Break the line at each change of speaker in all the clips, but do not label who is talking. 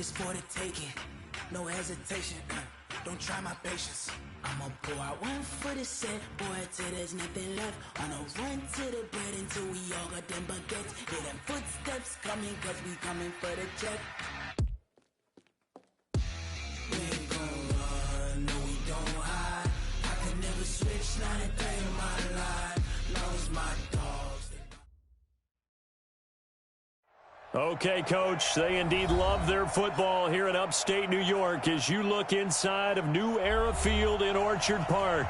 It's for the taking, no hesitation. Don't try my patience. I'ma pour out one for the set, boy, till there's nothing left. On a run to the bread until we all got them baguettes. Hear them footsteps coming, cause we coming for the check. We ain't gon' run, no we don't hide. I could never switch, not a day in my life. Lost my dogs.
Okay, Coach, they indeed love their football here in upstate New York as you look inside of New Era Field in Orchard Park.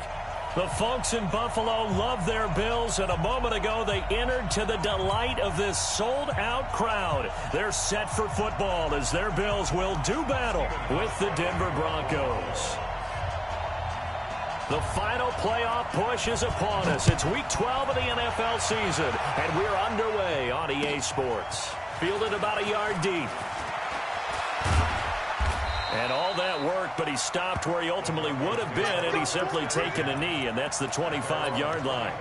The folks in Buffalo love their Bills, and a moment ago they entered to the delight of this sold-out crowd. They're set for football as their Bills will do battle with the Denver Broncos. The final playoff push is upon us. It's Week 12 of the NFL season, and we're underway on EA Sports. Fielded about a yard deep. And all that work, but he stopped where he ultimately would have been, and he's simply taken a knee, and that's the 25-yard line.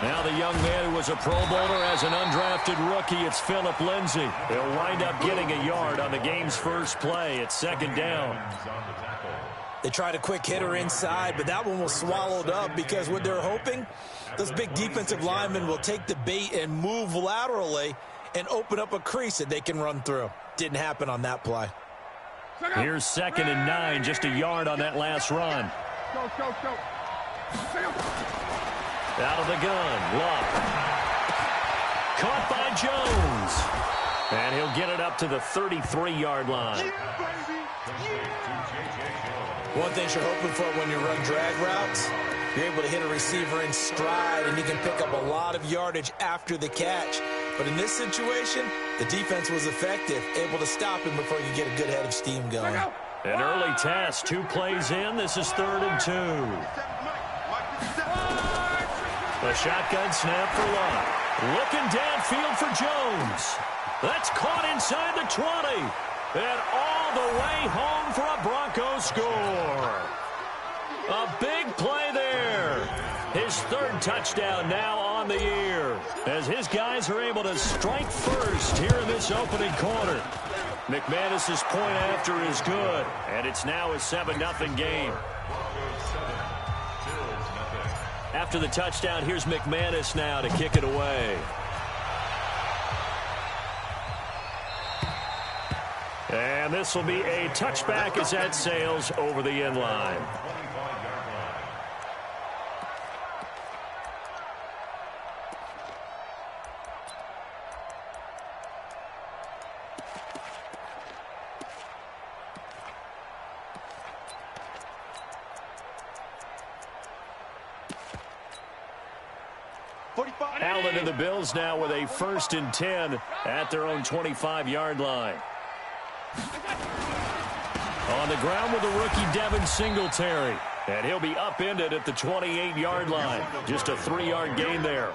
Now the young man who was a Pro Bowler as an undrafted rookie, it's Phillip Lindsay. He'll wind up getting a yard on the game's first play. It's second down.
They tried a quick hitter inside, but that one was swallowed up because what they're hoping, those big defensive linemen will take the bait and move laterally and open up a crease that they can run through. Didn't happen on that play.
Here's 2nd and 9, just a yard on that last run.
Go.
Out of the gun, Luck. Caught by Jones. And he'll get it up to the 33-yard line.
One thing you're hoping for when you run drag routes, you're able to hit a receiver in stride, and you can pick up a lot of yardage after the catch. But in this situation, the defense was effective, able to stop him before you get a good head of steam going.
An early test, 2 plays in. This is 3rd and 2. A shotgun snap for Luck. Looking downfield for Jones. That's caught inside the 20. And all the way home for a Broncos score. A big play there. His 3rd touchdown now on the year, as his guys are able to strike first here in this opening quarter. McManus's point after is good, and it's now a 7-0 game. After the touchdown, here's McManus now to kick it away. And this will be a touchback as that sails over the end line. Allen and the Bills now with a 1st and 10 at their own 25-yard line. On the ground with the rookie Devin Singletary. And he'll be upended at the 28-yard line. Just a 3-yard gain there.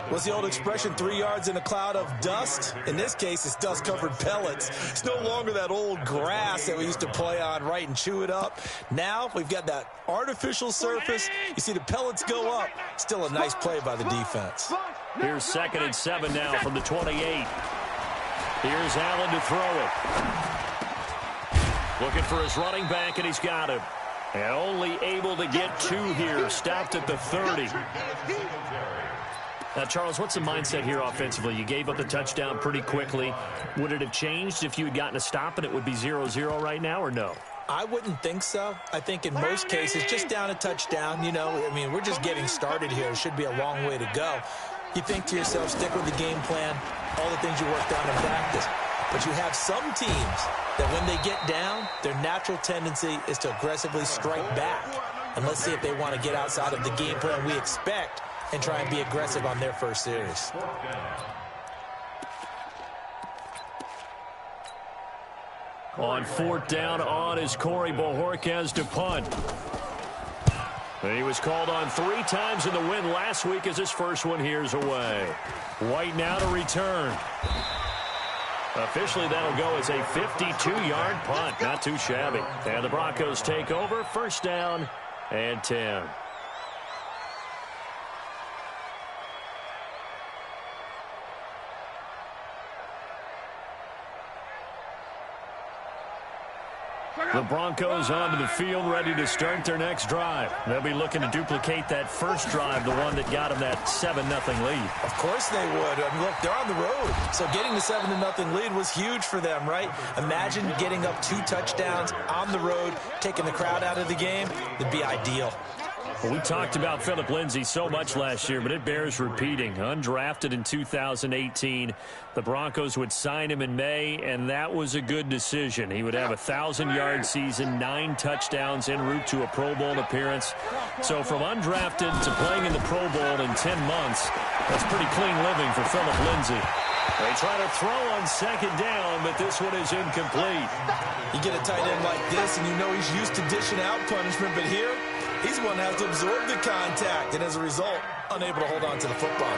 What's the old expression, 3 yards in a cloud of dust? In this case, it's dust-covered pellets. It's no longer that old grass that we used to play on, right, and chew it up. Now we've got that artificial surface. You see the pellets go up. Still a nice play by the defense.
Here's 2nd and 7 now from the 28. Here's Allen to throw it. Looking for his running back, and he's got him. And only able to get 2 here. Stopped at the 30. Now, Charles, what's the mindset here offensively? You gave up the touchdown pretty quickly. Would it have changed if you had gotten a stop and it would be 0-0 right now, or no?
I wouldn't think so. I think in most cases, just down a touchdown, you know, I mean, we're just getting started here. It should be a long way to go. You think to yourself, stick with the game plan, all the things you worked on in practice. But you have some teams that when they get down, their natural tendency is to aggressively strike back. And let's see if they want to get outside of the game plan we expect and try and be aggressive on their first series.
On 4th down on is Corey Bojorquez to punt. He was called on 3 times in the win last week as his first one here's away. White now to return. Officially, that'll go as a 52-yard punt. Not too shabby. And the Broncos take over. First down and 10. The Broncos onto the field, ready to start their next drive. They'll be looking to duplicate that first drive, the one that got them that 7-0 lead.
Of course they would. I mean, look, they're on the road. So getting the 7-0 lead was huge for them, right? Imagine getting up 2 touchdowns on the road, taking the crowd out of the game. It'd be ideal.
Well, we talked about Phillip Lindsay so much last year, but it bears repeating. Undrafted in 2018, the Broncos would sign him in May, and that was a good decision. He would have a 1,000-yard season, 9 touchdowns en route to a Pro Bowl appearance. So from undrafted to playing in the Pro Bowl in 10 months, that's pretty clean living for Phillip Lindsay. They try to throw on second down, but this one is incomplete.
You get a tight end like this, and you know he's used to dishing out punishment, but here, he's the one that has to absorb the contact, and as a result, unable to hold on to the football.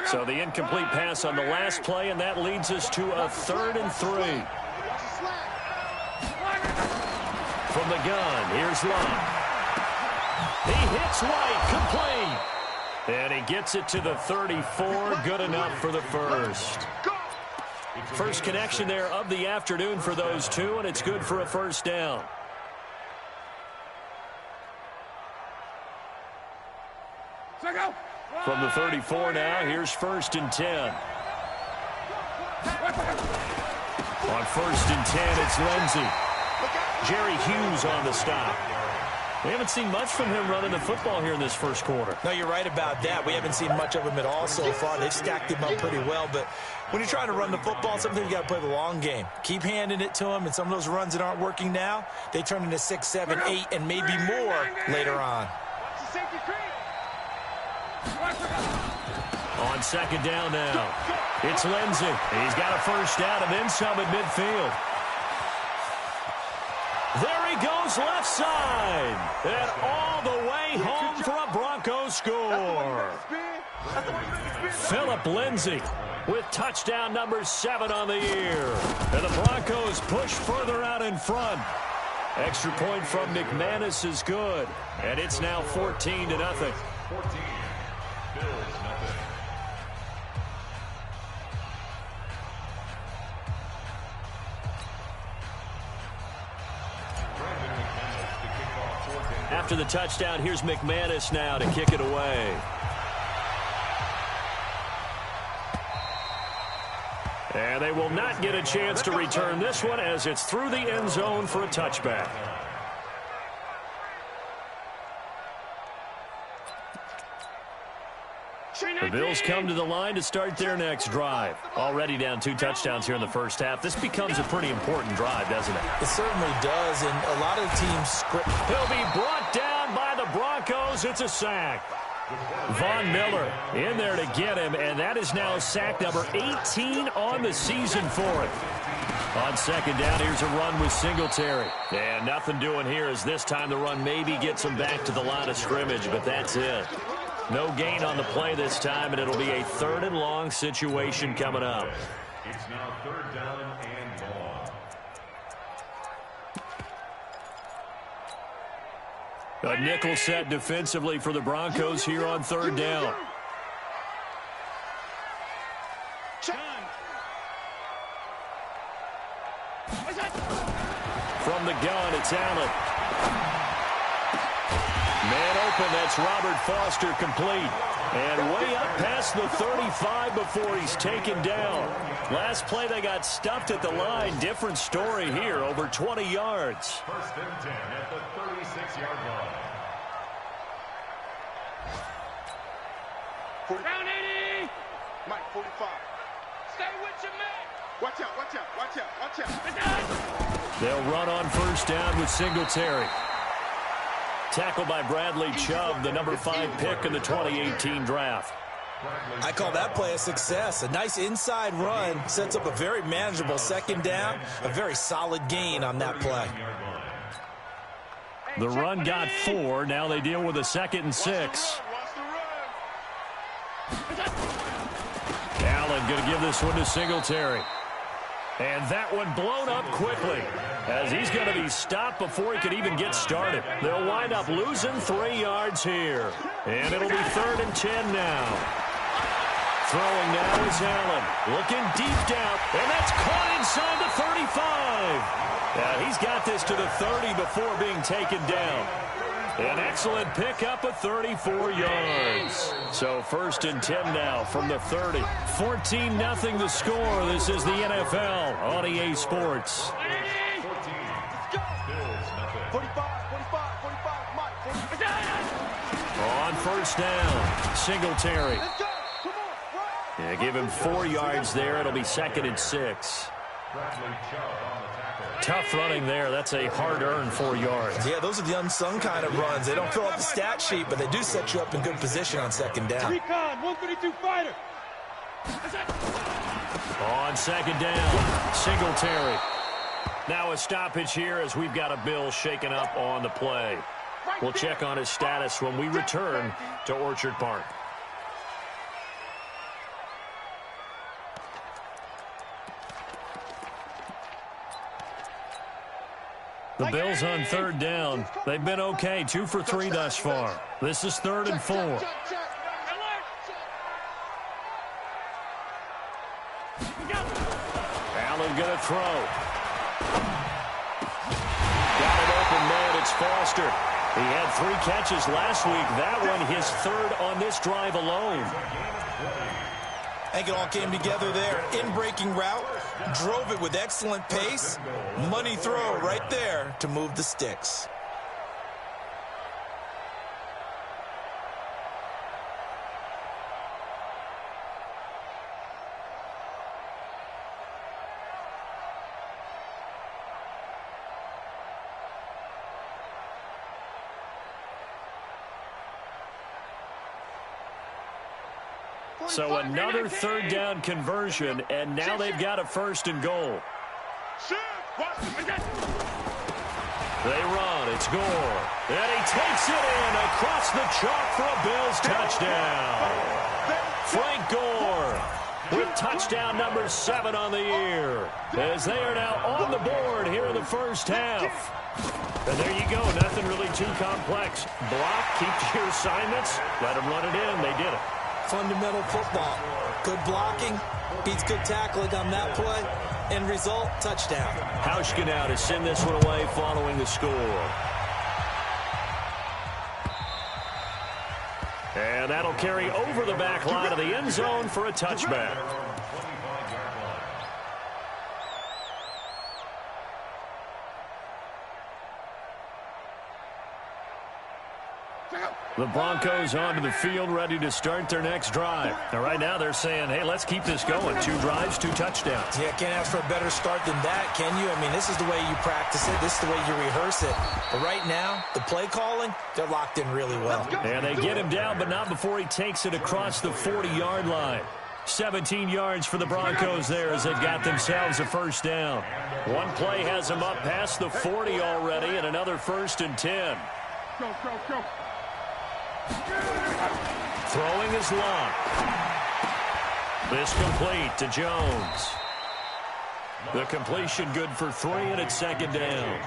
So the incomplete pass on the last play, and that leads us to a 3rd and 3. From the gun, here's Love. He hits White, complete. And he gets it to the 34, good enough for the first. First connection there of the afternoon for those two, and it's good for a first down. From the 34 now, here's 1st and 10. On 1st and 10, it's Lindsay. Jerry Hughes on the stop. We haven't seen much from him running the football here in this first quarter.
No, you're right about that. We haven't seen much of him at all so far. They've stacked him up pretty well, but when you're trying to run the football, sometimes you got to play the long game. Keep handing it to him, and some of those runs that aren't working now, they turn into 6, 7, 8, and maybe more later on.
On second down now, it's Lindsay. He's got a first down and then some at midfield. There he goes left side. And all the way home for a Broncos score. Phillip Lindsay with touchdown number 7 on the year. And the Broncos push further out in front. Extra point from McManus is good. And it's now 14-0. After the touchdown, here's McManus now to kick it away. And they will not get a chance to return this one as it's through the end zone for a touchback. The Bills come to the line to start their next drive. Already down 2 touchdowns here in the first half. This becomes a pretty important drive, doesn't it?
It certainly does, and a lot of teams script.
He'll be brought down by the Broncos. It's a sack. Von Miller in there to get him, and that is now sack number 18 on the season for it. On second down, here's a run with Singletary. And nothing doing here as this time the run maybe gets him back to the line of scrimmage, but that's it. No gain on the play this time, and it'll be a 3rd and long situation coming up.
It's now 3rd down and long.
A nickel set defensively for the Broncos here on 3rd down. From the gun, it's Allen. Man open, that's Robert Foster complete. And way up past the 35 before he's taken down. Last play they got stuffed at the line. Different story here, over 20 yards.
1st and 10 at the 36-yard line.
Round 80. Mike, 45. Stay with your man. Watch out, watch out, watch out, watch out.
They'll run on first down with Singletary. Tackled by Bradley Chubb, the number 5 pick in the 2018 draft.
I call that play a success. A nice inside run sets up a very manageable second down, a very solid gain on that play.
The run got 4. Now they deal with a 2nd and 6. Allen going to give this one to Singletary. And that one blown up quickly as he's going to be stopped before he could even get started. They'll wind up losing 3 yards here. And it'll be 3rd and 10 now. Throwing now is Allen. Looking deep down. And that's caught inside the 35. Now he's got this to the 30 before being taken down. An excellent pickup of 34 yards. So 1st and 10 now from the 30. 14-0 the score. This is the NFL on EA Sports.
45.
On first down, Singletary. Yeah, give him 4 yards there. It'll be 2nd and 6. Tough running there. That's a hard-earned 4 yards.
Yeah, those are the unsung kind of runs. They don't fill out the stat sheet, but they do set you up in good position on second down.
Recon, 132 fighter.
On second down, Singletary. Now a stoppage here as we've got a Bill shaken up on the play. We'll check on his status when we return to Orchard Park. The Bills on 3rd down. They've been okay, 2 for 3 thus far. This is 3rd and 4. Allen going to throw. Got it open, man. It's Foster. He had 3 catches last week. That one his 3rd on this drive alone.
I think it all came together there. In-breaking route, drove it with excellent pace. Money throw right there to move the sticks.
So another 3rd down conversion, and now they've got a 1st and goal. They run. It's Gore. And he takes it in across the chalk for a Bills touchdown. Frank Gore with touchdown number 7 on the year, as they are now on the board here in the first half. And there you go. Nothing really too complex. Block, keep to your assignments, let them run it in. They did it.
Fundamental football. Good blocking, beats good tackling on that play. End result, touchdown.
Hauschka now to send this one away following the score. And that'll carry over the back line of the end zone for a touchback. The Broncos onto the field, ready to start their next drive. Now, right now, they're saying, hey, let's keep this going. 2 drives, 2 touchdowns.
Yeah, can't ask for a better start than that, can you? I mean, this is the way you practice it. This is the way you rehearse it. But right now, the play calling, they're locked in really well.
And they get him down, but not before he takes it across the 40-yard line. 17 yards for the Broncos there as they've got themselves a 1st down. One play has them up past the 40 already, and another 1st and 10.
Go.
Throwing is Locke. This complete to Jones. The completion good for 3, and it's 2nd down.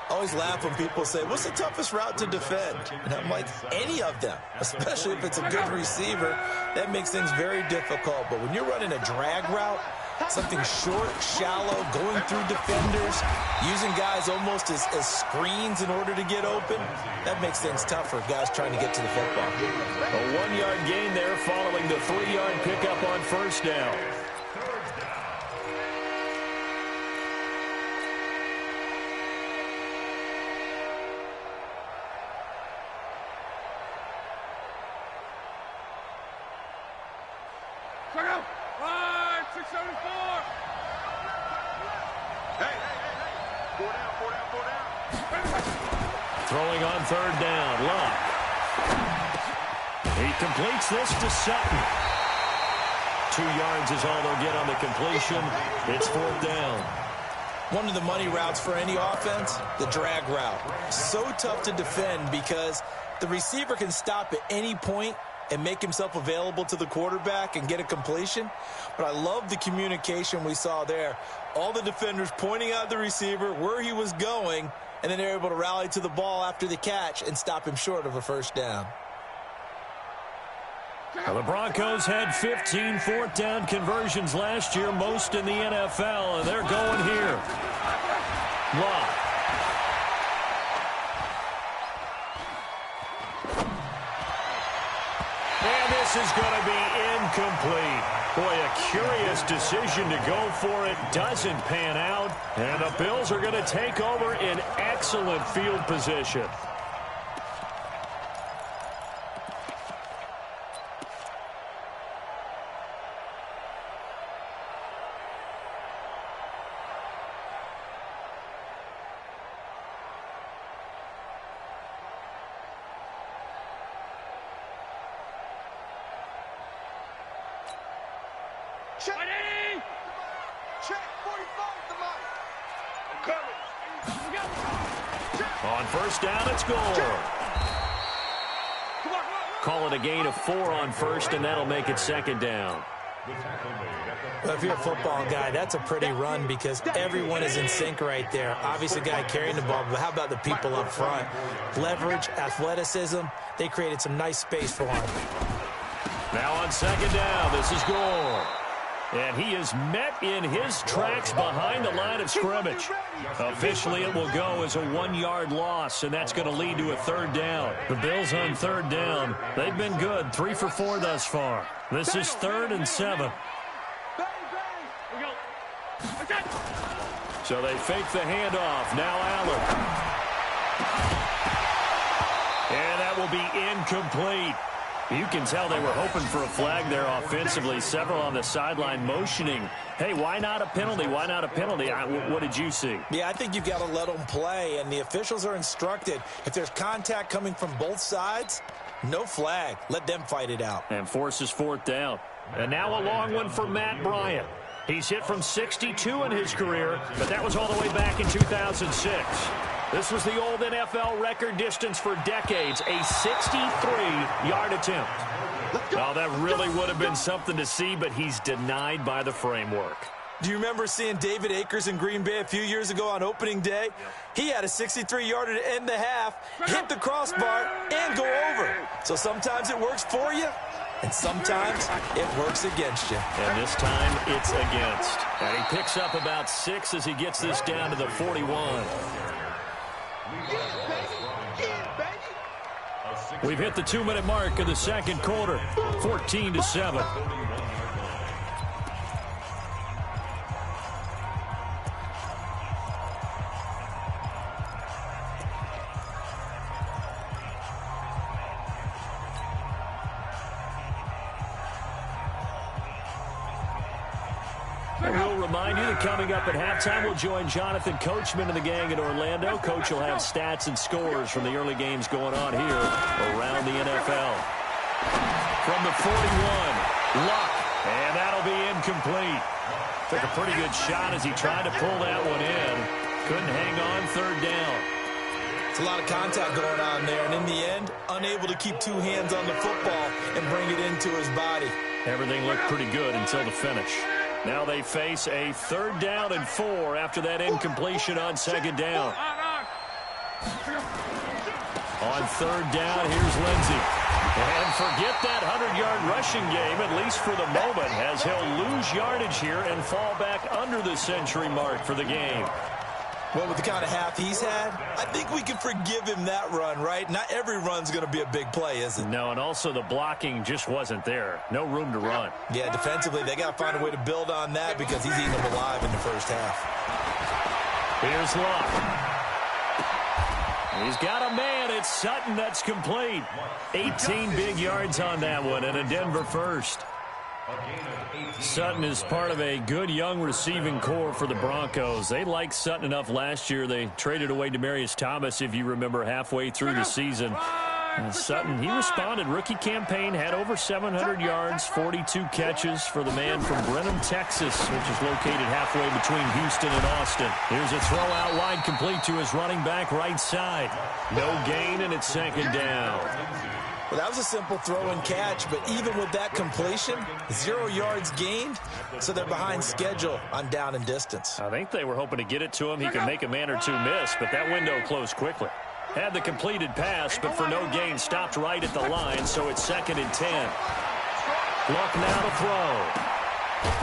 I always laugh when people say, what's the toughest route to defend? And I'm like, any of them, especially if it's a good receiver. That makes things very difficult. But when you're running a drag route, something short, shallow, going through defenders, using guys almost as screens in order to get open, that makes things tough for guys trying to get to the football.
A 1-yard gain there following the 3-yard pickup on 1st down.
Check out. 675.
Throwing on third down, Luck. He completes this to Sutton. 2 yards is all they'll get on the completion. It's fourth down.
One of the money routes for any offense, the drag route. So tough to defend because the receiver can stop at any point and make himself available to the quarterback and get a completion. But I love the communication we saw there. All the defenders pointing out the receiver, where he was going, and then they're able to rally to the ball after the catch and stop him short of a first down.
Well, the Broncos had 15 fourth down conversions last year, most in the NFL, and they're going here. Lock. And this is going to be incomplete. Boy, a curious decision to go for it. Doesn't pan out, and the Bills are going to take over in excellent field position. On first down, it's Gore. Call it a gain of 4 on first, and that'll make it second down.
Well, if you're a football guy, that's a pretty run because everyone is in sync right there. Obviously, the guy carrying the ball, but how about the people up front? Leverage, athleticism, they created some nice space for him.
Now on second down, this is Gore. And he is met in his tracks behind the line of scrimmage. Officially, it will go as a 1-yard loss, and that's going to lead to a third down. The Bills on third down. They've been good, 3 for 4 thus far. This is 3rd and 7. So they fake the handoff. Now Allen. And that will be incomplete. You can tell they were hoping for a flag there offensively. Several on the sideline motioning. Hey, why not a penalty? Why not a penalty? What did you see?
Yeah, I think you've got to let them play, and the officials are instructed. If there's contact coming from both sides, no flag. Let them fight it out.
And forces fourth down. And now a long one for Matt Bryant. He's hit from 62 in his career, but that was all the way back in 2006. This was the old NFL record distance for decades, a 63-yard attempt. Oh, that really would have been something to see, but he's denied by the framework.
Do you remember seeing David Akers in Green Bay a few years ago on opening day? He had a 63-yarder to end the half, hit the crossbar, and go over. So sometimes it works for you, and sometimes it works against you.
And this time, it's against. And he picks up about 6 as he gets this down to the 41. We've hit the 2-minute mark of the second quarter, 14-7. We'll remind you that coming up at halftime, we'll join Jonathan Coachman and the gang in Orlando. Coach will have stats and scores from the early games going on here around the NFL. From the 41, Luck, and that'll be incomplete. Took a pretty good shot as he tried to pull that one in. Couldn't hang on third down.
It's a lot of contact going on there, and in the end, unable to keep 2 hands on the football and bring it into his body.
Everything looked pretty good until the finish. Now they face a 3rd down and 4 after that incompletion on second down. On 3rd down, here's Lindsey. And forget that 100-yard rushing game, at least for the moment, as he'll lose yardage here and fall back under the century mark for the game.
Well, with the kind of half he's had, I think we can forgive him that run, right? Not every run's going to be a big play, is it?
No, and also the blocking just wasn't there. No room to run.
Yeah, defensively, they got to find a way to build on that because he's eating them alive in the first half.
Here's Luck. He's got a man. It's Sutton. That's complete. 18 big yards on that one and a Denver first. Sutton is part of a good young receiving core for the Broncos. They liked Sutton enough last year. They traded away Demaryius Thomas, if you remember, halfway through the season. And Sutton, he responded. Rookie campaign, had over 700 yards, 42 catches for the man from Brenham, Texas, which is located halfway between Houston and Austin. Here's a throw out wide, complete to his running back right side. No gain, and it's second down.
Well, that was a simple throw and catch, but even with that completion, 0 yards gained, so they're behind schedule on down and distance.
I think they were hoping to get it to him. He could make a man or two miss, but that window closed quickly. Had the completed pass, but for no gain, stopped right at the line, so it's 2nd and 10. Luck now to throw.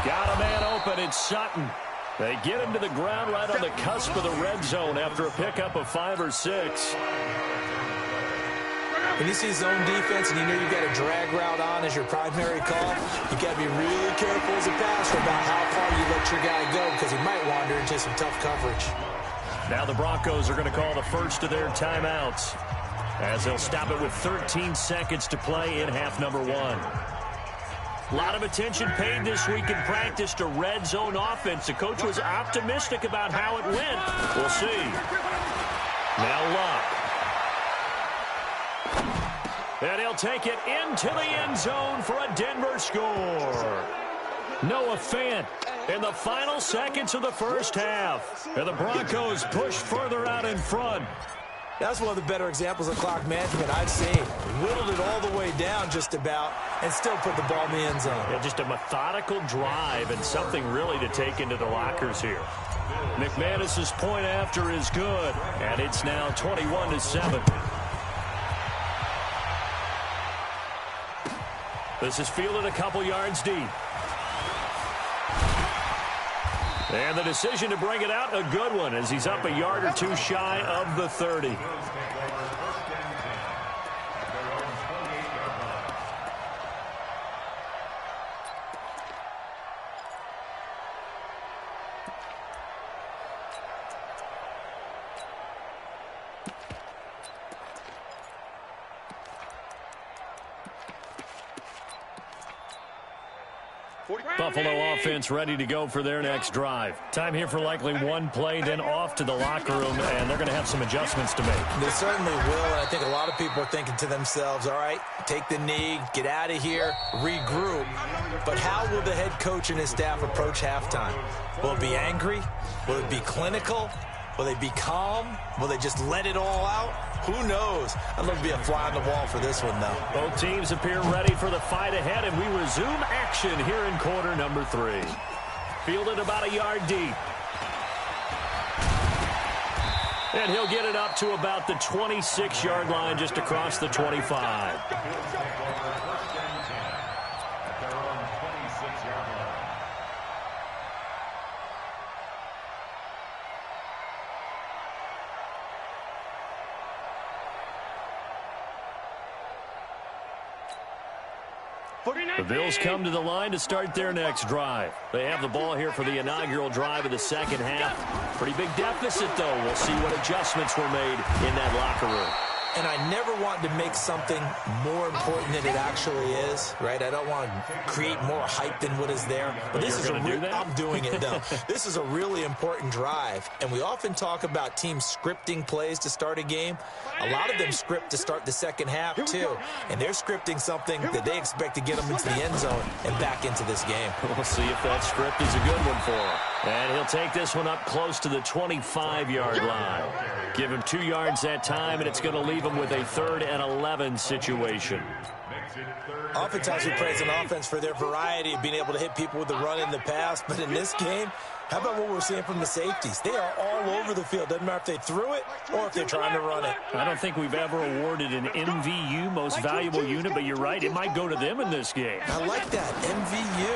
Got a man open, it's Sutton. They get him to the ground right on the cusp of the red zone after a pickup of 5 or 6.
When you see zone defense and you know you've got a drag route on as your primary call, you got to be really careful as a passer about how far you let your guy go because he might wander into some tough coverage.
Now the Broncos are going to call the first of their timeouts as they'll stop it with 13 seconds to play in half number 1. A lot of attention paid this week in practice to red zone offense. The coach was optimistic about how it went. We'll see. Now Luck. And he'll take it into the end zone for a Denver score. Noah Fant in the final seconds of the first half. And the Broncos push further out in front.
That's one of the better examples of clock management I've seen. Whittled it all the way down just about and still put the ball in the end zone.
Yeah, just a methodical drive and something really to take into the lockers here. McManus's point after is good. And it's now 21-7. This is fielded a couple yards deep. And the decision to bring it out, a good one, as he's up a yard or two shy of the 30. Buffalo offense ready to go for their next drive. Time here for likely one play, then off to the locker room, and they're going to have some adjustments to make.
They certainly will, and I think a lot of people are thinking to themselves, all right, take the knee, get out of here, regroup. But how will the head coach and his staff approach halftime? Will it be angry? Will it be clinical? Will they be calm? Will they just let it all out? Who knows? I'd love to be a fly on the wall for this one, though.
Both teams appear ready for the fight ahead, and we resume action here in quarter number 3. Fielded about a yard deep. And he'll get it up to about the 26-yard line, just across the 25. The Bills come to the line to start their next drive. They have the ball here for the inaugural drive of the second half. Pretty big deficit, though. We'll see what adjustments were made in that locker room.
And I never want to make something more important than it actually is, right? I don't want to create more hype than what is there. But this is I'm doing it, though. This is a really important drive. And we often talk about teams scripting plays to start a game. A lot of them script to start the second half, too. And they're scripting something that they expect to get them into the end zone and back into this game.
We'll see if that script is a good one for him. And he'll take this one up close to the 25-yard line. Give him 2 yards that time, and it's going to leave him with a 3rd and 11 situation.
Oftentimes we praise an offense for their variety of being able to hit people with the run in the pass. But in this game, how about what we're seeing from the safeties? They are all over the field. Doesn't matter if they threw it or if they're trying to run it.
I don't think we've ever awarded an MVU, most valuable unit, but you're right. It might go to them in this game.
I like that. MVU.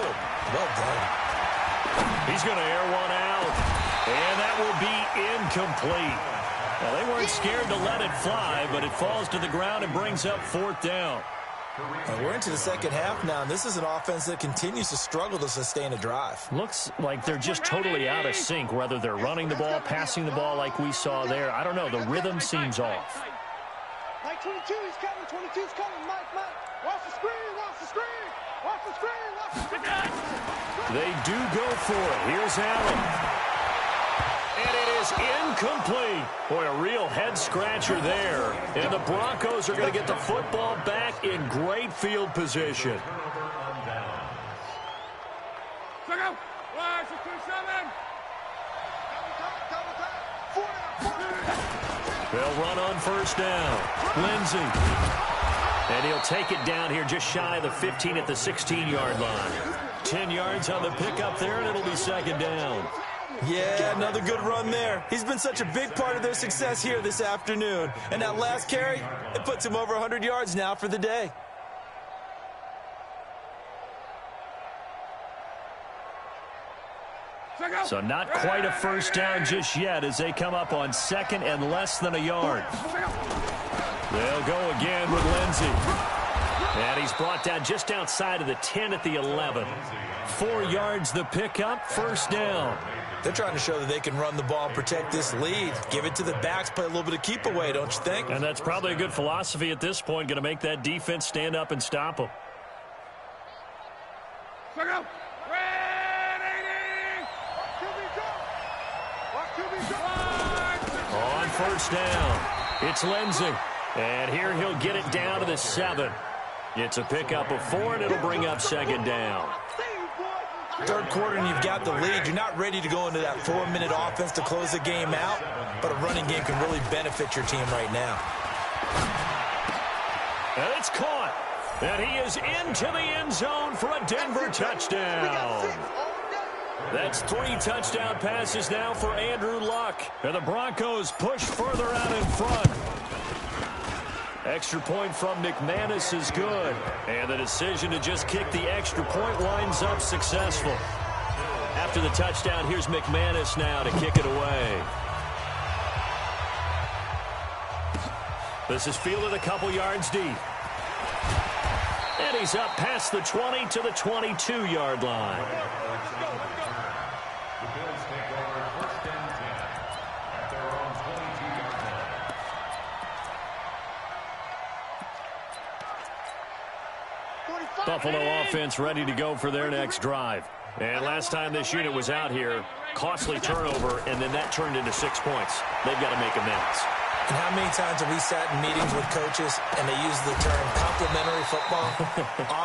Well done.
He's going to air one out, and that will be incomplete. Well, they weren't scared to let it fly, but it falls to the ground and brings up 4th down.
We're into the second half now, and this is an offense that continues to struggle to sustain a drive.
Looks like they're just totally out of sync, whether they're running the ball, passing the ball like we saw there. I don't know. The rhythm seems off.
Mike 22, he's coming. 22's coming. Mike. Watch the screen. Watch the screen. Watch the screen. Watch the screen.
They do go for it. Here's Allen. And it is incomplete. Boy, a real head-scratcher there. And the Broncos are going to get the football back in great field position.
Check out. 1-6-2-7.
They'll run on first down. Lindsey. And he'll take it down here just shy of the 15 at the 16-yard line. 10 yards on the pickup there, and it'll be second down.
Yeah, another good run there. He's been such a big part of their success here this afternoon. And that last carry, it puts him over 100 yards now for the day.
So not quite a first down just yet as they come up on second and less than a yard. They'll go again with Lindsey. And he's brought down just outside of the 10 at the 11. 4 yards the pickup, first down.
They're trying to show that they can run the ball and protect this lead. Give it to the backs, play a little bit of keep away, don't you think?
And that's probably a good philosophy at this point, going to make that defense stand up and stop them. On first down, it's Lindsey. And here he'll get it down to the 7. It's a pickup of 4, and it'll bring up second down.
Third quarter, and you've got the lead. You're not ready to go into that 4-minute offense to close the game out, but a running game can really benefit your team right now.
And it's caught. And he is into the end zone for a Denver touchdown. That's 3 touchdown passes now for Andrew Luck. And the Broncos push further out in front. Extra point from McManus is good. And the decision to just kick the extra point winds up successful. After the touchdown, here's McManus now to kick it away. This is fielded a couple yards deep. And he's up past the 20 to the 22-yard line.
The Bills take over first and 10 at their own 22-yard line.
Buffalo offense ready to go for their next drive. And last time this unit was out here, costly turnover, and then that turned into 6 points. They've got to make amends.
And how many times have we sat in meetings with coaches and they use the term complementary football?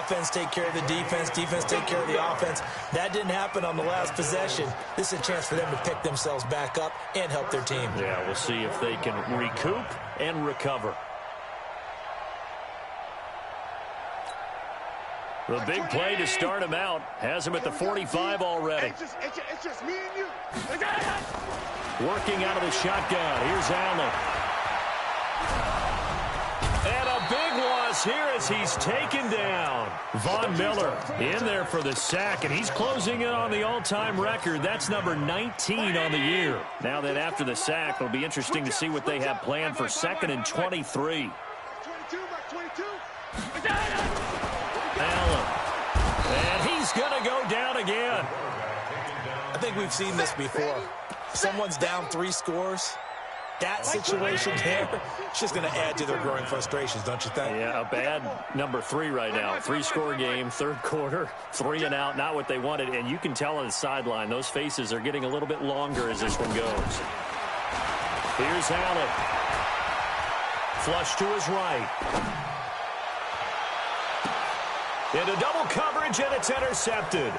Offense take care of the defense, defense take care of the offense. That didn't happen on the last possession. This is a chance for them to pick themselves back up and help their team.
Yeah, we'll see if they can recoup and recover. The big play to start him out has him at the 45 already.
It's just me and you.
Working out of the shotgun. Here's Allen. And a big loss here as he's taken down. Von Miller in there for the sack, and he's closing in on the all-time record. That's number 19 on the year. Now that after the sack, it'll be interesting to see what they have planned for 2nd and 23. Allen. And he's going to go down again.
I think we've seen this before. Someone's down 3 scores. That situation there, it's just going to add to their growing frustrations, don't you think?
Yeah, a bad number 3 right now. 3-score game, third quarter, 3 and out, not what they wanted. And you can tell on the sideline, those faces are getting a little bit longer as this one goes. Here's Allen. Flush to his right. Into double coverage, and it's intercepted.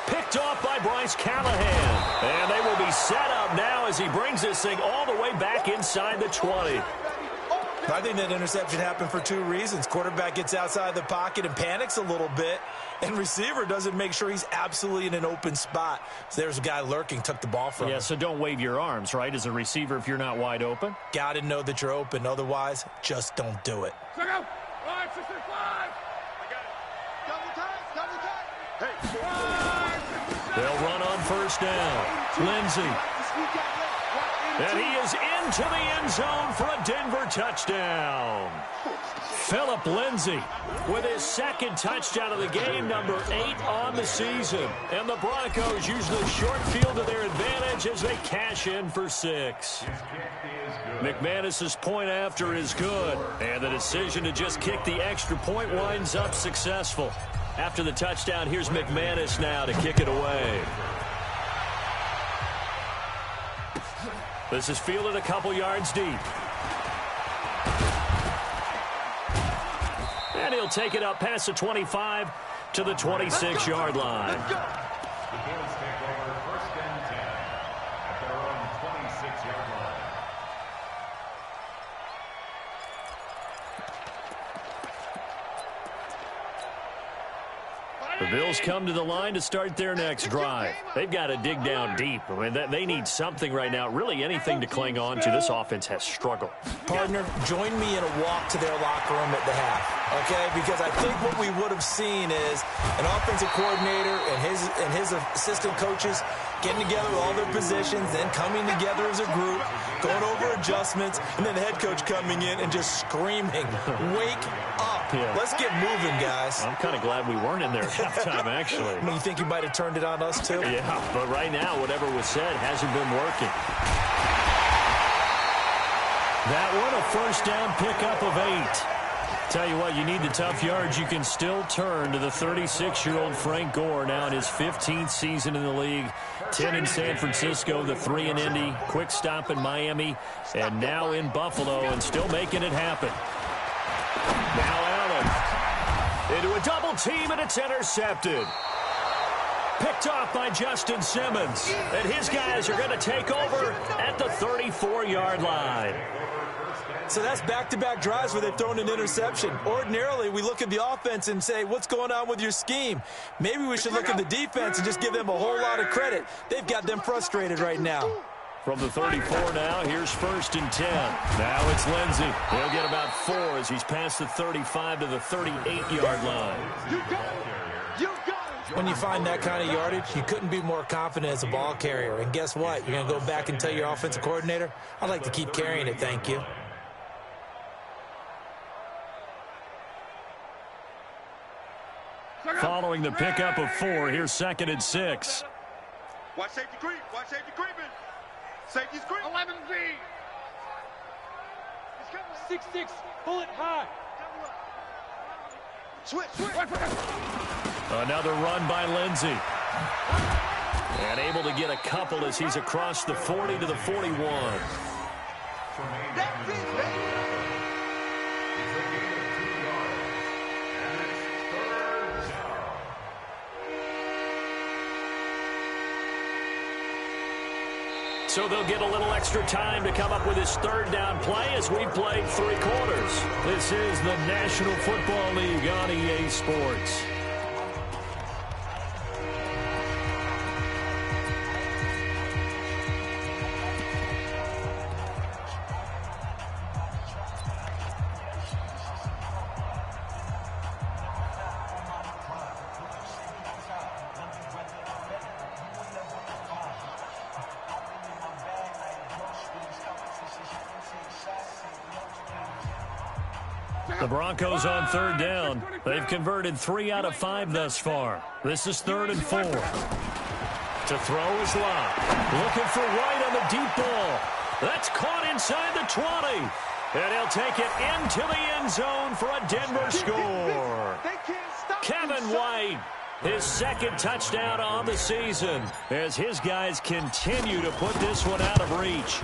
Picked off by Bryce Callahan. And they will be set up now as he brings this thing all the way back inside the 20.
I think that interception happened for 2 reasons. Quarterback gets outside the pocket and panics a little bit, and receiver doesn't make sure he's absolutely in an open spot. So there's a guy lurking, took the ball from him.
Yeah, so don't wave your arms, right, as a receiver if you're not wide open.
Got to know that you're open. Otherwise, just don't do it.
Check out. 5-6-5. I got it. Double time. Double time. Hey. 5-6-7.
They'll run on first down. Lindsey. And he is into the end zone for a Denver touchdown. Phillip Lindsay with his second touchdown of the game, number 8 on the season. And the Broncos use the short field to their advantage as they cash in for 6. McManus's point after is good, and the decision to just kick the extra point winds up successful. After the touchdown, here's McManus now to kick it away. This is fielded a couple yards deep. And he'll take it up past the 25 to the 26-yard line.
The Bills take over 1st and 10 at their own 26-yard line.
The Bills come to the line to start their next drive. They've got to dig down deep. I mean, they need something right now, really anything to cling on to. This offense has struggled.
Partner, join me in a walk to their locker room at the half, okay? Because I think what we would have seen is an offensive coordinator and his assistant coaches getting together with all their positions, then coming together as a group, going over adjustments, and then the head coach coming in and just screaming, "Wake up.
Yeah.
Let's get moving, guys."
I'm kind of glad we weren't in there at halftime, actually.
I mean, you think you might have turned it on us, too?
Yeah, but right now, whatever was said hasn't been working. That one, a first down pickup of 8. Tell you what, you need the tough yards. You can still turn to the 36-year-old Frank Gore, now in his 15th season in the league. 10 in San Francisco, the 3 in Indy, quick stop in Miami, and now in Buffalo, and still making it happen. Now Allen into a double team, and it's intercepted. Picked off by Justin Simmons, and his guys are going to take over at the 34-yard line.
So that's back-to-back drives where they've thrown an interception. Ordinarily, we look at the offense and say, what's going on with your scheme? Maybe we should look at the defense and just give them a whole lot of credit. They've got them frustrated right now.
From the 34 now, here's 1st and 10. Now it's Lindsay. He'll get about 4 as he's past the 35 to the 38-yard line.
You got it. You got it.
When you find that kind of yardage, you couldn't be more confident as a ball carrier. And guess what? You're going to go back and tell your offensive coordinator, I'd like to keep carrying it, thank you.
Following the pickup of 4, here's 2nd and 6.
Watch safety creep. Watch safety creeping. Safety's creep. 11Z. 6-6. Bullet high. Switch.
Another run by Lindsay. And able to get a couple as he's across the 40 to the 41.
That's it, baby.
So they'll get a little extra time to come up with his 3rd down play as we've played 3 quarters. This is the National Football League on EA Sports. The Broncos on 3rd down. They've converted 3 out of 5 thus far. This is 3rd and 4. To throw is Locke. Looking for White on the deep ball. That's caught inside the 20. And he'll take it into the end zone for a Denver score. Kevin White, his 2nd touchdown on the season, as his guys continue to put this one out of reach.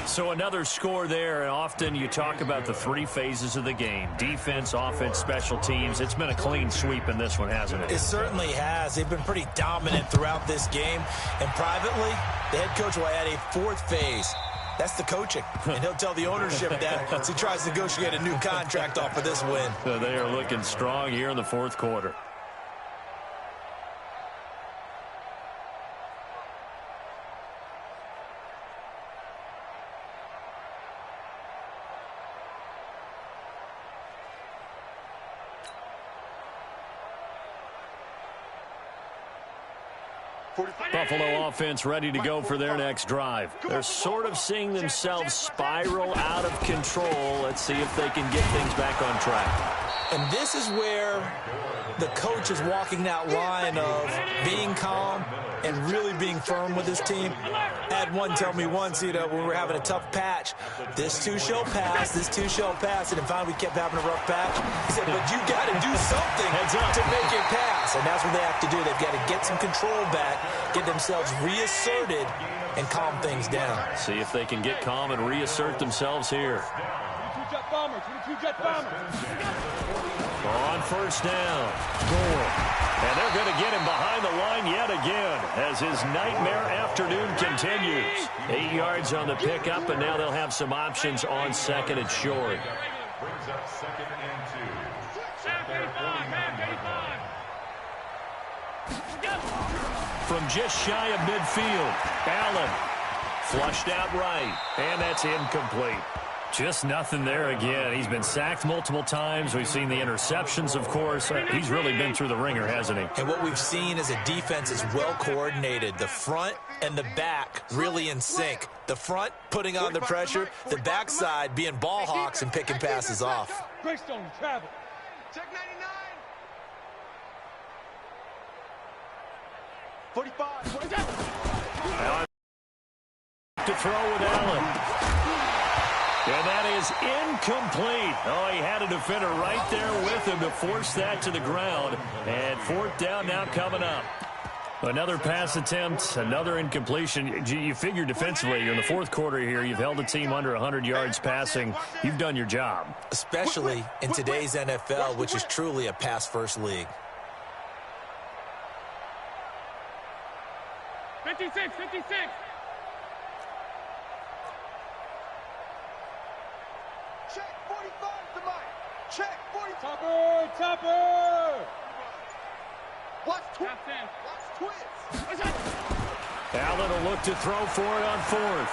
So another score there, and often you talk about the 3 phases of the game. Defense, offense, special teams. It's been a clean sweep in this one, hasn't it?
It certainly has. They've been pretty dominant throughout this game. And privately, the head coach will add a 4th phase. That's the coaching. And he'll tell the ownership that as he tries to negotiate a new contract off of this win.
So they are looking strong here in the 4th quarter. Buffalo offense ready to go for their next drive. They're sort of seeing themselves spiral out of control. Let's see if they can get things back on track.
And this is where the coach is walking that line of being calm and really being firm with his team. I had one tell me once, when we were having a tough patch, this too shall pass, this too shall pass, and then finally we kept having a rough patch. He said, but you got to do something to make it pass, and that's what they have to do. They've got to get some control back, get themselves reasserted, and calm things down.
See if they can get calm and reassert themselves here.
22-jet bomber, 22-jet bomber.
On first down, Gore. And they're going to get him behind the line yet again as his nightmare afternoon continues. 8 yards on the pickup, and now they'll have some options on second and short.
Brings up 2nd and 2.
From just shy of midfield, Allen flushed out right, and that's incomplete. Just nothing there again. He's been sacked multiple times. We've seen the interceptions, of course. He's really been through the ringer, hasn't he?
And what we've seen is a defense is well coordinated. The front and the back really in sync. The front putting on the pressure, the backside being ball hawks and picking passes off.
Greystone, travel.
Check 99. 45.
To throw with Allen. And that is incomplete. Oh, he had a defender right there with him to force that to the ground. And 4th down now coming up. Another pass attempt, another incompletion. You figure defensively, you're in the 4th quarter here. You've held the team under 100 yards passing. You've done your job.
Especially in today's NFL, which is truly a pass-first league.
56.
Check 45 to Mike. Check 45.
Topper.
Watch twist.
Allen will look to throw for it on 4th.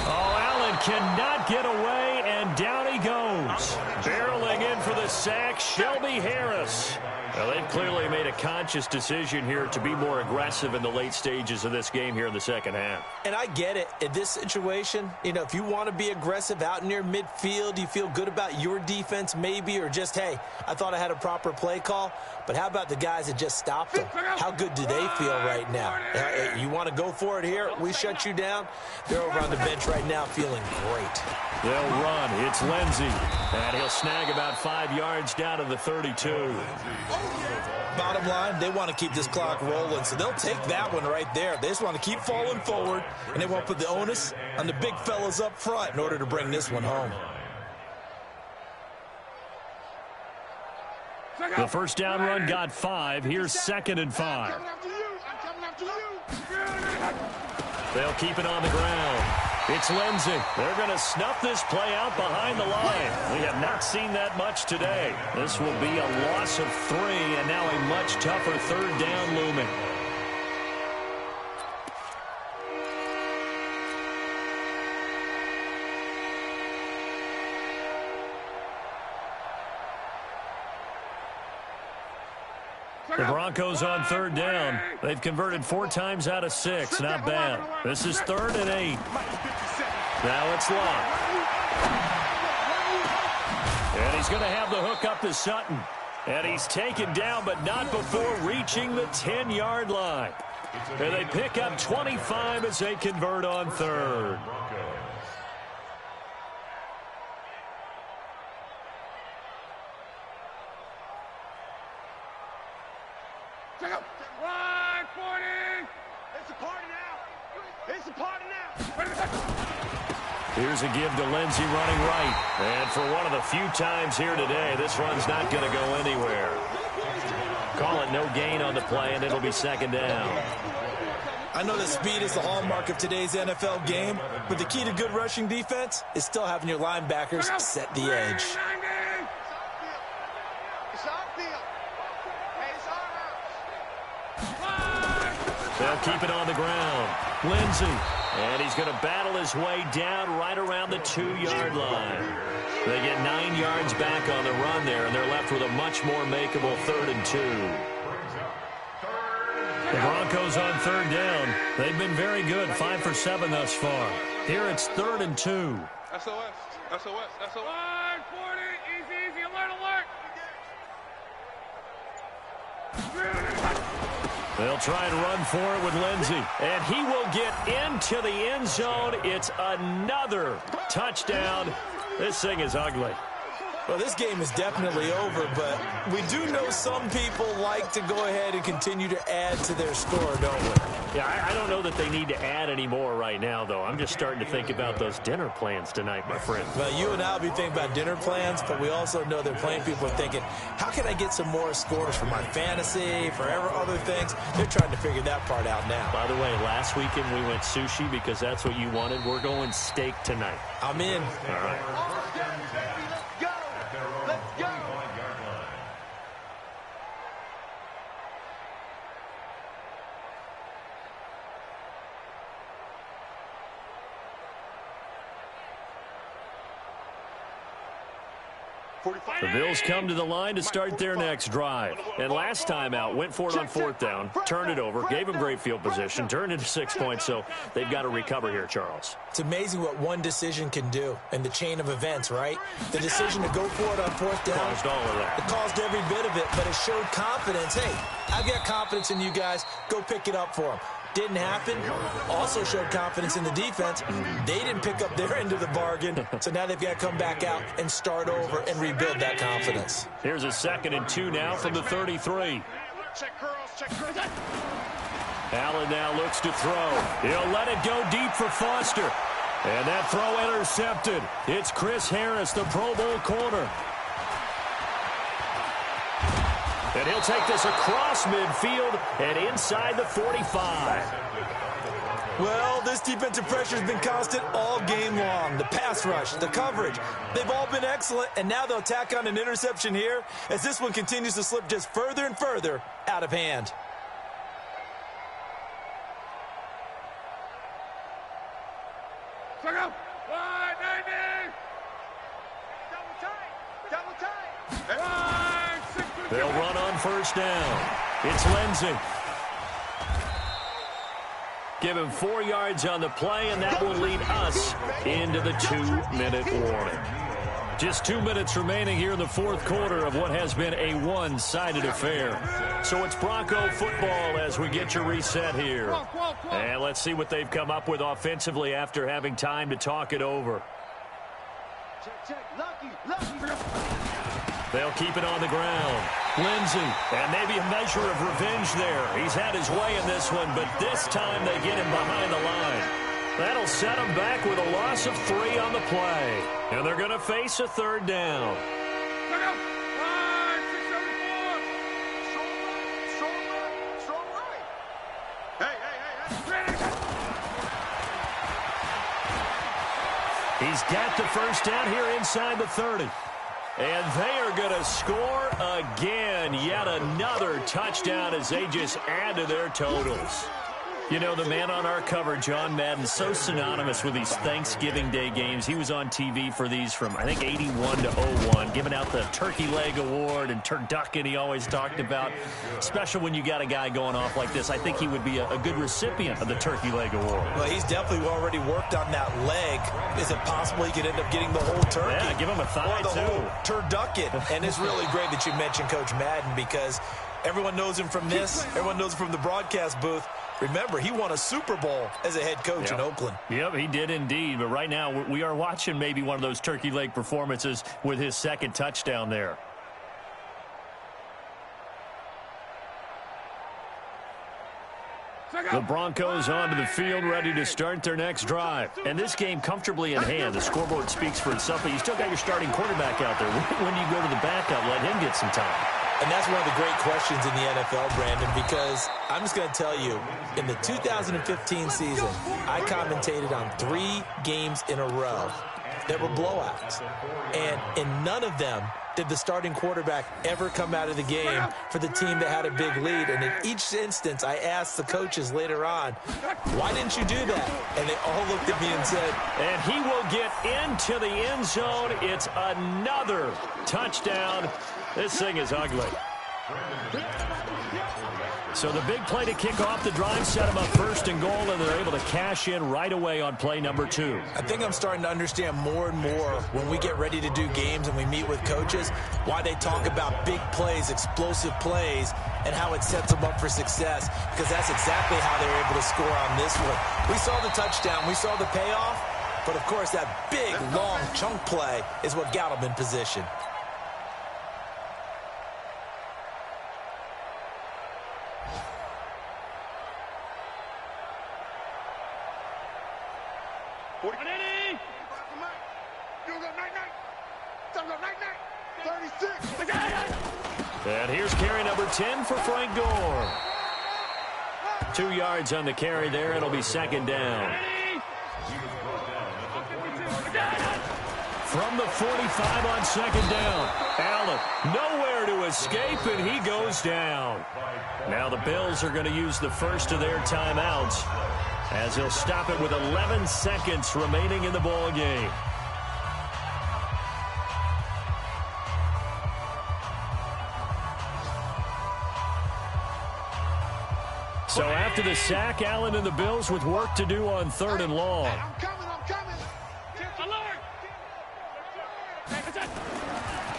Oh, Allen cannot get away, and down he goes. Barreling in for the sack, Shelby Harris. Well, they've clearly made a conscious decision here to be more aggressive in the late stages of this game here in the second half.
And I get it. In this situation, if you want to be aggressive out near midfield, you feel good about your defense maybe, or just, hey, I thought I had a proper play call. But how about the guys that just stopped them? How good do they feel right now? You want to go for it here? We shut you down. They're over on the bench right now feeling great.
They'll run. It's Lindsey. And he'll snag about 5 yards down to the 32.
Bottom line, they want to keep this clock rolling, so they'll take that one right there. They just want to keep falling forward, and they won't put the onus on the big fellas up front in order to bring this one home.
The first down run got 5. Here's 2nd and 5.
I'm coming after you.
They'll keep it on the ground. It's Lindsey. They're going to snuff this play out behind the line. We have not seen that much today. This will be a loss of 3, and now a much tougher 3rd down looming. The Broncos on 3rd down. They've converted 4 times out of 6. Not bad. This is 3rd and 8. Now it's Locke. And he's going to have the hook up to Sutton. And he's taken down, but not before reaching the 10-yard line. And they pick up 25 as they convert on 3rd. Here's a give to Lindsey running right. And for one of the few times here today, this run's not going to go anywhere. Call it no gain on the play, and it'll be 2nd down.
I know that speed is the hallmark of today's NFL game, but the key to good rushing defense is still having your linebackers set the edge.
They'll keep it on the ground. Lindsey. And he's going to battle his way down right around the 2-yard line. They get 9 yards back on the run there, and they're left with a much more makeable 3rd and 2. The Broncos on third down. They've been very good, 5 for 7 thus far. Here it's 3rd and 2.
SOS. SOS. SOS.
40. Easy. Alert.
They'll try and run for it with Lindsey. And he will get into the end zone. It's another touchdown. This thing is ugly.
Well, this game is definitely over, but we do know some people like to go ahead and continue to add to their score, don't we?
Yeah, I don't know that they need to add any more right now, though. I'm just starting to think about those dinner plans tonight, my friend.
Well, you and I will be thinking about dinner plans, but we also know that playing people are thinking, how can I get some more scores for my fantasy, for other things? They're trying to figure that part out now.
By the way, last weekend we went sushi because that's what you wanted. We're going steak tonight.
I'm in.
All right.
Let's go.
The Bills come to the line to start their next drive. And last time out, went for it on 4th down, turned it over, gave them great field position, turned into 6 points, so they've got to recover here, Charles.
It's amazing what one decision can do in the chain of events, right? The decision to go for it on 4th down.
Caused all of that.
It caused every bit of it, but it showed confidence. Hey, I've got confidence in you guys. Go pick it up for them. Didn't happen. Also showed confidence in the defense. They didn't pick up their end of the bargain, so now they've got to come back out and start over and rebuild that confidence.
Here's a 2nd and 2 now from the 33.
Check curls.
Allen now looks to throw. He'll let it go deep for Foster. And that throw intercepted. It's Chris Harris, the Pro Bowl corner. And he'll take this across midfield and inside the 45.
Well, this defensive pressure has been constant all game long. The pass rush, the coverage, they've all been excellent, and now they'll tack on an interception here as this one continues to slip just further and further out of hand.
Check out. 190.
Double tight.
5, 6.
They'll run on 1st down. It's Lindsey. Give him 4 yards on the play, and that will lead us into the 2-minute warning. Just 2 minutes remaining here in the 4th quarter of what has been a one-sided affair. So it's Bronco football as we get your reset here. And let's see what they've come up with offensively after having time to talk it over.
Check. Lucky.
They'll keep it on the ground. Lindsey, and maybe a measure of revenge there. He's had his way in this one, but this time they get him behind the line. That'll set him back with a loss of 3 on the play. And they're going to face a 3rd down.
Check out. 5, 6, 74.
Strong right. Hey.
He's got the 1st down here inside the 30. And they are going to score again. Yet another touchdown as they just add to their totals. You know, the man on our cover, John Madden, so synonymous with these Thanksgiving Day games. He was on TV for these from, I think, 81 to 01, giving out the Turkey Leg Award and turducken he always talked about. Special when you got a guy going off like this. I think he would be a good recipient of the Turkey Leg Award.
Well, he's definitely already worked on that leg. Is it possible he could end up getting the whole turkey?
Yeah, give him a thigh,
or the
too.
whole turducken. And it's really great that you mentioned Coach Madden because everyone knows him from this. Everyone knows him from the broadcast booth. Remember, he won a Super Bowl as a head coach in Oakland.
Yep, he did indeed. But right now, we are watching maybe one of those turkey leg performances with his 2nd touchdown there. The Broncos onto the field, ready to start their next drive. And this game comfortably in hand. The scoreboard speaks for itself, but you still got your starting quarterback out there. When do you go to the backup, let him get some time?
And that's one of the great questions in the NFL, Brandon, because I'm just going to tell you, in the 2015 season, I commentated on 3 games in a row that were blowouts. And in none of them did the starting quarterback ever come out of the game for the team that had a big lead. And in each instance, I asked the coaches later on, why didn't you do that? And they all looked at me and said,
and he will get into the end zone. It's another touchdown. This thing is ugly. So the big play to kick off the drive set them up first and goal, and they're able to cash in right away on play number 2.
I think I'm starting to understand more and more when we get ready to do games and we meet with coaches why they talk about big plays, explosive plays, and how it sets them up for success, because that's exactly how they were able to score on this one. We saw the touchdown. We saw the payoff. But, of course, that big, long chunk play is what got them in position.
And here's carry number 10 for Frank Gore. 2 yards on the carry there. It'll be second down. From the 45 on second down. Allen nowhere to escape, and he goes down. Now the Bills are going to use the first of their timeouts as they'll stop it with 11 seconds remaining in the ball game. So after the sack, Allen and the Bills with work to do on 3rd and long.
I'm coming.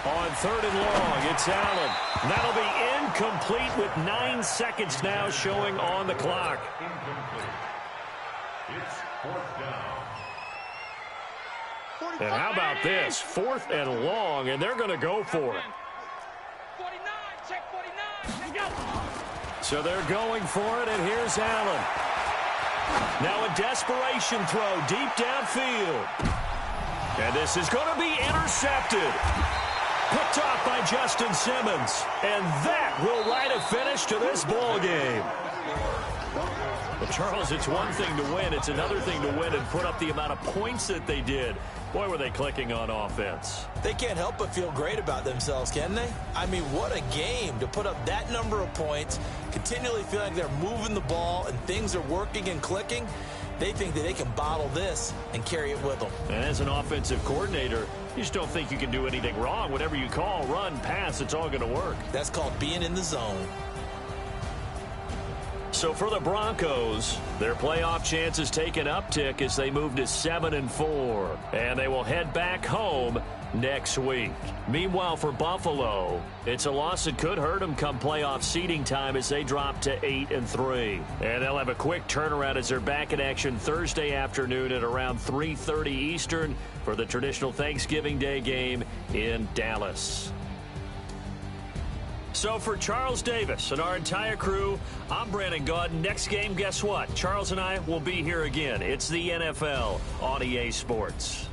On 3rd and long, it's Allen. That'll be incomplete with 9 seconds now showing on the clock.
Incomplete. It's 4th down.
And how about this? 4th and long, and they're going to go for it.
49, check 49. Let's go.
So they're going for it, and here's Allen. Now a desperation throw deep downfield. And this is going to be intercepted. Picked off by Justin Simmons. And that will write a finish to this ball game. Well, Charles, it's one thing to win. It's another thing to win and put up the amount of points that they did. Boy, were they clicking on offense.
They can't help but feel great about themselves, can they? I mean, what a game to put up that number of points, continually feel like they're moving the ball and things are working and clicking. They think that they can bottle this and carry it with them.
And as an offensive coordinator, you just don't think you can do anything wrong. Whatever you call, run, pass, it's all going to work.
That's called being in the zone.
So for the Broncos, their playoff chances take an uptick as they move to 7-4. And they will head back home next week. Meanwhile, for Buffalo, it's a loss that could hurt them come playoff seeding time as they drop to 8-3. And they'll have a quick turnaround as they're back in action Thursday afternoon at around 3:30 Eastern for the traditional Thanksgiving Day game in Dallas. So for Charles Davis and our entire crew, I'm Brandon Gaudin. Next game, guess what? Charles and I will be here again. It's the NFL on EA Sports.